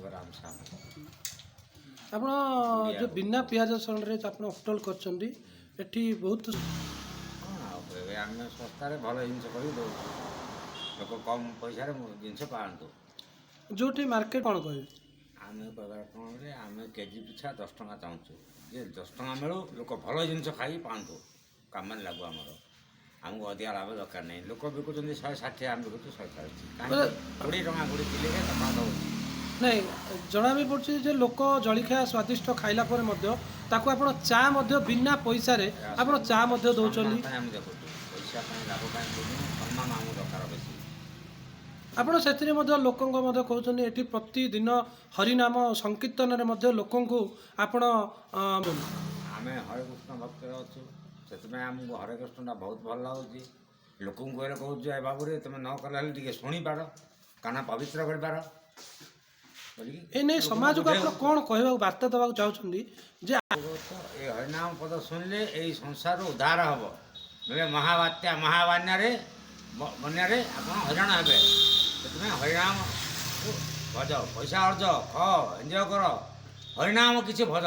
ଶିବରାମ ସାହୁ। ଆପଣ ଯେଉଁ ବିନା ପିଆଜ ରସୁଣରେ ଆପଣ ହୋଟେଲ କରିଛନ୍ତି ଏଠି ବହୁତ କ'ଣ ଆଉ କହିବେ, ଆମେ ଶସ୍ତାରେ ଭଲ ଜିନିଷ କରିକି ଦେଉଛୁ, ଲୋକ କମ୍ ପଇସାରେ ଜିନିଷ ପାଆନ୍ତୁ। ଯେଉଁଠି ମାର୍କେଟ କ'ଣ କହିବେ? ଆମେ କହିବା କ'ଣ ଯେ ଆମେ କେଜି ପିଛା 10 ଟଙ୍କା ଚାହୁଁଛୁ, ଯେ 10 ଟଙ୍କା ମିଳୁ, ଲୋକ ଭଲ ଜିନିଷ ଖାଇ ପାଆନ୍ତୁ, କାମରେ ଲାଗୁ ଆମର। ଆମକୁ ଅଧିକା ଲାଭ ଦରକାର ନାହିଁ। ଲୋକ ବିକୁଛନ୍ତି 160, ଆମେ ବିକୁଛୁ 140, କାହିଁକି 20 ଟଙ୍କା କୋଡ଼ିଏ କିଲୋରେ ତଫାତ ହେଉଛି। ନାଇଁ, ଜଣା ବି ପଡ଼ୁଛି ଯେ ଲୋକ ଜଳଖିଆ ସ୍ୱାଦିଷ୍ଟ ଖାଇଲା ପରେ ମଧ୍ୟ ତାକୁ ଆପଣ ଚା ମଧ୍ୟ ବିନା ପଇସାରେ ଆପଣ ଚା ମଧ୍ୟ ଦେଉଛନ୍ତି। ପାଇଁ ଆମେ ଦେଖୁଛୁ, ପଇସା ପାଇଁ ଲାଭ ପାଇଁ କହୁଛୁ, ସମ୍ମାନ ଆମକୁ ଦରକାର ବେଶୀ। ଆପଣ ସେଥିରେ ମଧ୍ୟ ଲୋକଙ୍କ ମଧ୍ୟ କହୁଛନ୍ତି ଏଠି ପ୍ରତିଦିନ ହରିନାମ ସଂକୀର୍ତ୍ତନରେ ମଧ୍ୟ ଲୋକଙ୍କୁ ଆପଣ ଆମେ ହରେକୃଷ୍ଣ ଭକ୍ତରେ ଅଛୁ, ସେଥିପାଇଁ ଆମକୁ ହରେକୃଷ୍ଣଟା ବହୁତ ଭଲ ଲାଗୁଛି। ଲୋକଙ୍କୁ କହିଲେ କହୁଛୁ ଏ ବାବୁରେ ତୁମେ ନ କଲେ ହେଲେ ଟିକେ ଶୁଣିପାର, କାନ ପବିତ୍ର କରିପାର ବୋଲିକି ଏ ନେଇ ସମାଜକୁ ଆପଣ କ'ଣ କହିବାକୁ ବାର୍ତ୍ତା ଦେବାକୁ ଚାହୁଁଛନ୍ତି ଯେ ଏ ହରିନାମ ପଦ ଶୁଣିଲେ ଏଇ ସଂସାରରୁ ଉଦ୍ଧାର ହେବ, ନହେଲେ ମହାବାତ୍ୟା ମହାବନ୍ୟାରେ ବନ୍ୟାରେ ଆପଣ ହଇରାଣ ହେବେ। ସେଥିପାଇଁ ହରିନାମକୁ ଭଜ, ପଇସା ଅର୍ଜ, ଖ ଏଞ୍ଜୟ କର, ହରିନାମ କିଛି ଭଜ।